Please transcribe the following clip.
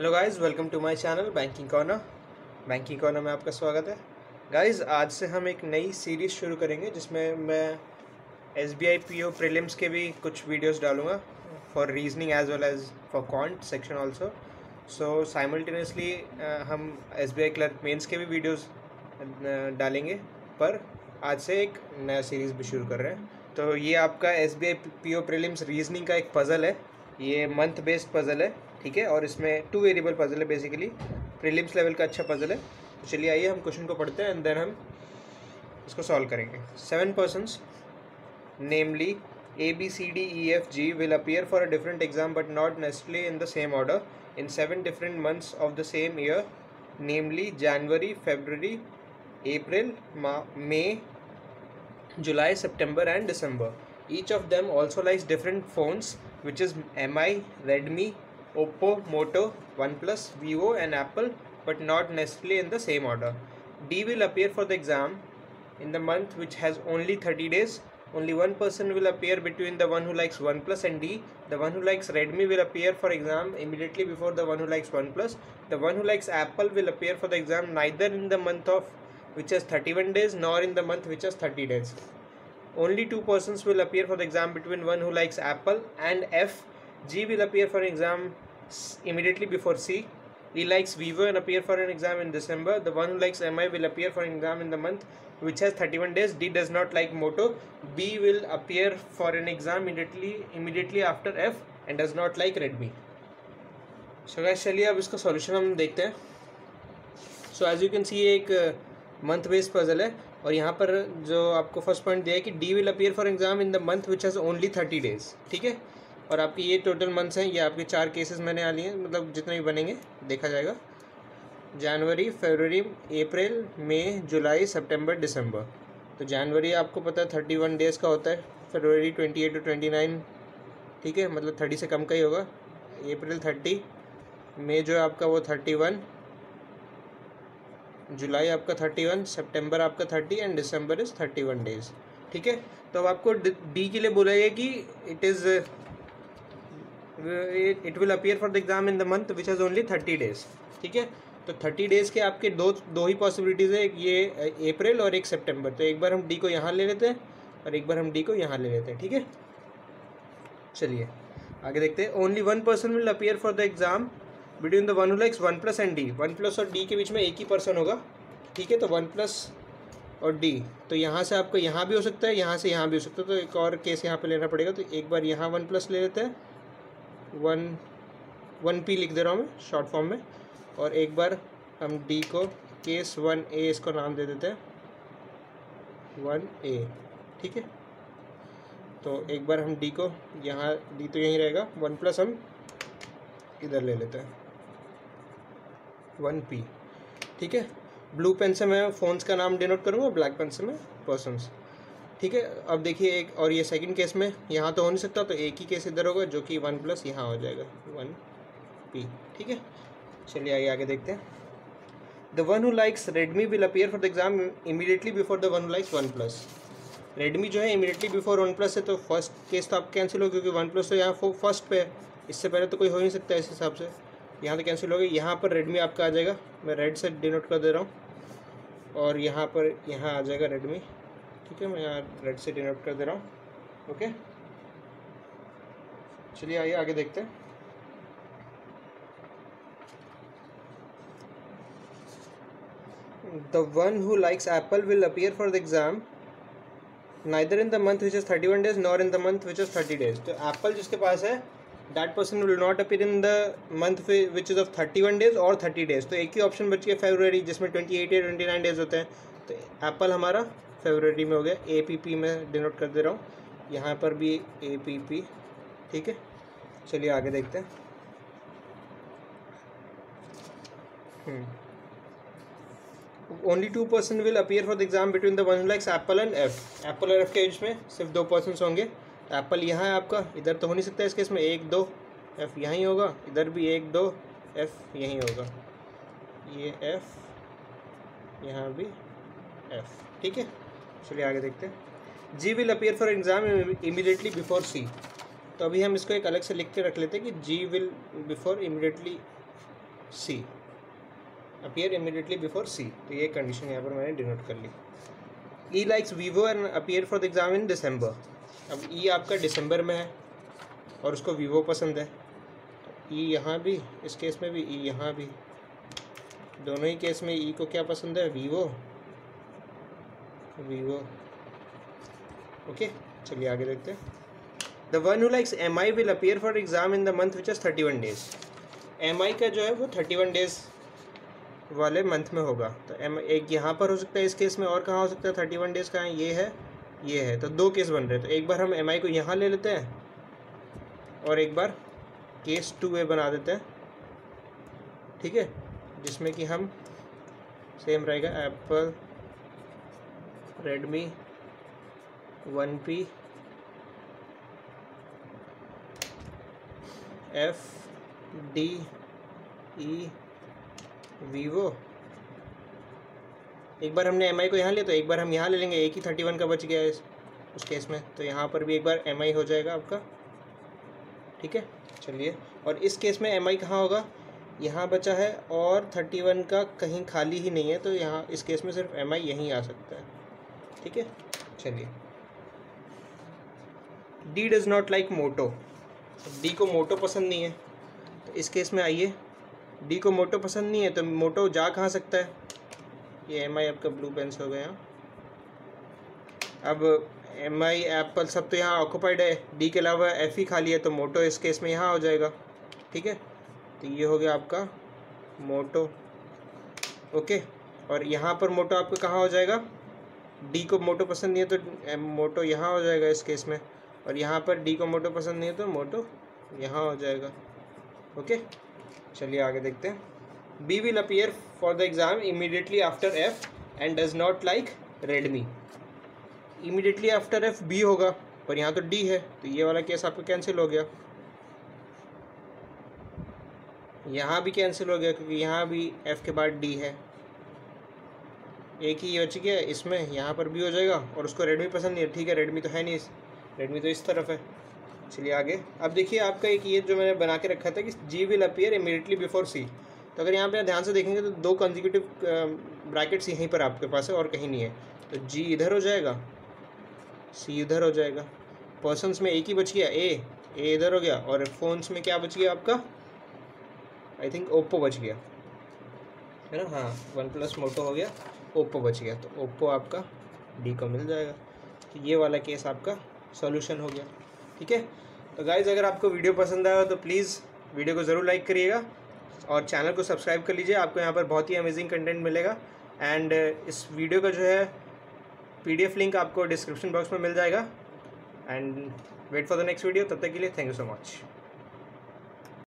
Hello guys, welcome to my channel banking corner में आपका स्वागत है। गाइस, आज से हम एक नई सीरीज़ शुरू करेंगे जिसमें मैं SBI PO प्रीलिम्स के भी कुछ वीडियोस डालूंगा for reasoning as well as for quant section also. So simultaneously हम SBI क्लर्क मेंस के भी वीडियोस डालेंगे, पर आज से एक नया सीरीज़ भी शुरू कर रहे हैं। तो ये आपका SBI PO प्रीलिम्स रीजनिंग का एक पज़ल है। ये मंथ बेस्ड पज़ल है, ठीक है, और इसमें 2 वेरिएबल पज़ल है। बेसिकली प्रीलिम्स लेवल का अच्छा पज़ल है। तो चलिए आइए हम क्वेश्चन को पढ़ते हैं एंड देन हम इसको सॉल्व करेंगे। 7 persons namely A, B, C, D, E, F, G will appear for a different exam but not necessarily in the same order in 7 different months of the same year, namely January, February, April, May, July, September and December. Each of them also likes different phones, which is MI, Redmi, Oppo, Moto, OnePlus, Vivo and Apple, but not necessarily in the same order. D will appear for the exam in the month which has only 30 days. Only one person will appear between the one who likes OnePlus and D. The one who likes Redmi will appear for exam immediately before the one who likes OnePlus. The one who likes Apple will appear for the exam neither in the month of which has 31 days nor in the month which has 30 days. Only 2 persons will appear for the exam between one who likes Apple and F. G will appear for an exam immediately before C. E likes Vivo and appear for an exam in December. The one who likes MI will appear for an exam in the month which has 31 days. D does not like Moto. B will appear for an exam immediately after F and does not like Redmi. So guys, चलिए अब इसका solution हम देखते हैं। So as you can see ये एक month based puzzle है और यहाँ पर जो आपको फर्स्ट पॉइंट दिया है कि D will appear for exam in the month which has only 30 days, ठीक है। और आपकी ये टोटल मंथ्स हैं, ये आपके 4 केसेस मैंने आ लिए हैं, मतलब जितने भी बनेंगे देखा जाएगा। जनवरी, फरवरी, अप्रैल, मई, जुलाई, सितंबर, दिसंबर। तो जनवरी आपको पता है 31 डेज़ का होता है, फरवरी 28 to 29, ठीक है, मतलब 30 से कम का ही होगा। अप्रैल 30, मई जो है आपका वो 31, जुलाई आपका 31, सितंबर आपका 30 एंड दिसंबर इज़ 31 डेज, ठीक है। तो अब आपको डी के लिए बोला है कि it will appear for the exam in the month which has only 30 days, ठीक है। तो 30 डेज़ के आपके दो ही पॉसिबिलिटीज़ है, एक ये अप्रैल और एक सितंबर। तो एक बार हम डी को यहाँ ले लेते हैं और एक बार हम डी को यहाँ ले लेते हैं, ठीक है। चलिए आगे देखते हैं। Only one person will appear for the exam between the one who likes OnePlus and D. OnePlus और डी के बीच में एक ही पर्सन होगा, ठीक है। तो OnePlus और डी, तो यहाँ से आपको यहाँ भी हो सकता है, यहाँ से यहाँ भी हो सकता है। तो एक और केस यहाँ पे लेना पड़ेगा। तो एक बार यहाँ OnePlus ले लेते हैं, 1P लिख दे रहा हूँ मैं शॉर्ट फॉर्म में, और एक बार हम डी को केस 1A इसको नाम दे देते हैं, 1A, ठीक है। तो एक बार हम डी को यहाँ, डी तो यहीं रहेगा, OnePlus हम इधर ले लेते हैं, 1P, ठीक है। ब्लू पेन से मैं फ़ोन्स का नाम डिनोट करूँगा, ब्लैक पेन से मैं पर्सन्स, ठीक है। अब देखिए एक और ये सेकंड केस में यहाँ तो हो नहीं सकता, तो एक ही केस इधर होगा जो कि OnePlus यहाँ हो जाएगा, 1P, ठीक है। चलिए आगे देखते हैं। The one who likes Redmi will appear for the exam immediately before the one who likes OnePlus। Redmi जो है इमीडिएटली बिफोर OnePlus है, तो फर्स्ट केस तो आप कैंसिल हो, क्योंकि OnePlus तो यहाँ फर्स्ट पे है, इससे पहले तो कोई हो नहीं सकता इस हिसाब से। यहाँ तो कैंसिल हो गई। यहाँ पर रेडमी आपका आ जाएगा, मैं रेड से डिनोट कर दे रहा हूँ, और यहाँ पर यहाँ आ जाएगा रेडमी, ठीक है। मैं यहाँ रेड से डिनोट कर दे रहा हूँ, ओके। चलिए आइए आगे देखते हैं। The one who likes Apple will appear for the exam neither in the month which is 31 days nor in the month which is 30 days. तो Apple जिसके पास है, that person will not appear in the month which is of 31 days or 30 days. तो एक ही option बच गया फरवरी, जिसमें 28 या 29 days होते हैं। तो एप्पल हमारा फरवरी में हो गया, APP में डिनोट कर दे रहा हूँ, यहाँ पर भी APP, ठीक है। चलिए आगे देखते हैं। Only 2 person will appear for the exam between the one who likes Apple and F. Apple और एफ के बीच में सिर्फ 2 पर्सन होंगे। तो एप्पल यहाँ है आपका, इधर तो हो नहीं सकता इस केस में, 1 2 एफ यहीं होगा, इधर भी 1 2 एफ यहीं होगा, ये एफ, यहाँ भी एफ, ठीक है। चलिए आगे देखते हैं। G will appear for exam immediately before C. तो अभी हम इसको एक अलग से लिख के रख लेते हैं कि G will before immediately C, appear immediately before C, तो ये कंडीशन यहाँ पर मैंने डिनोट कर ली। E likes Vivo and appear for the exam in December. अब ई आपका दिसंबर में है और उसको वीवो पसंद है, ई यहाँ भी, इस केस में भी, ई यहाँ भी, दोनों ही केस में ई को क्या पसंद है, वीवो, वीवो। ओके, चलिए आगे देखते हैं। The one who likes M I will appear for exam in the month which is 31 days. M I का जो है वो 31 डेज वाले मंथ में होगा। तो एम एक यहाँ पर हो सकता है इस केस में, और कहाँ हो सकता है 31 डेज का है, ये है, तो दो केस बन रहे हैं। तो एक बार हम एम आई को यहाँ ले लेते हैं और एक बार केस 2A बना देते हैं, ठीक है, जिसमें कि हम सेम रहेगा Apple, Redmi, 1P, FD, E, Vivo. एक बार हमने एम आई को यहाँ लिया तो एक बार हम यहाँ ले लेंगे, एक ही 31 का बच गया है उस केस में, तो यहाँ पर भी एक बार एम आई हो जाएगा आपका, ठीक है। चलिए, और इस केस में एम आई कहाँ होगा, यहाँ बचा है और 31 का कहीं खाली ही नहीं है, तो यहाँ इस केस में सिर्फ एम आई यहीं आ सकता है, ठीक है। चलिए, D does not like Moto. D को मोटो पसंद नहीं है, तो इस केस में आइए, डी को मोटो पसंद नहीं है तो मोटो जा कहाँ सकता है, ये एम आई आपका ब्लू पेन्स हो गया। अब एम आई, एप्पल सब तो यहाँ ऑक्यूपाइड है, डी के अलावा एफ ही खाली है, तो मोटो इस केस में यहाँ हो जाएगा, ठीक है। तो ये हो गया आपका मोटो, ओके। और यहाँ पर मोटो आपका कहाँ हो जाएगा, डी को मोटो पसंद नहीं है तो मोटो यहाँ हो जाएगा इस केस में, और यहाँ पर डी को मोटो पसंद नहीं है तो मोटो यहाँ हो जाएगा, ओके। चलिए आगे देखते हैं। B will appear for the exam immediately after F and does not like Redmi. Immediately after F B होगा, पर यहाँ तो डी है, तो ये वाला केस आपका कैंसिल हो गया, यहाँ भी कैंसिल हो गया क्योंकि यहाँ भी एफ के बाद डी है, एक ही बच गया इसमें, यहाँ पर भी हो जाएगा। और उसको रेडमी पसंद नहीं है, ठीक है, रेडमी तो है नहीं, रेडमी तो इस तरफ है। चलिए आगे, अब देखिए आपका एक ये जो मैंने बना के रखा था कि G will appear immediately before C, तो अगर यहाँ पे ध्यान से देखेंगे तो दो कंसेक्यूटिव ब्रैकेट्स यहीं पर आपके पास है और कहीं नहीं है, तो जी इधर हो जाएगा, सी इधर हो जाएगा। पर्सनस में एक ही बच गया, ए इधर हो गया, और फ़ोन्स में क्या बच गया आपका, आई थिंक ओप्पो बच गया, है ना, हाँ, OnePlus मोटो हो गया, ओप्पो बच गया, तो ओप्पो आपका डी को मिल जाएगा। तो ये वाला केस आपका सॉल्यूशन हो गया, ठीक है। तो गाइज़, अगर आपको वीडियो पसंद आया तो प्लीज़ वीडियो को ज़रूर लाइक करिएगा और चैनल को सब्सक्राइब कर लीजिए, आपको यहाँ पर बहुत ही अमेजिंग कंटेंट मिलेगा। एंड इस वीडियो का जो है PDF लिंक आपको डिस्क्रिप्शन बॉक्स में मिल जाएगा। And wait for the next video, तब तक के लिए थैंक यू सो मच।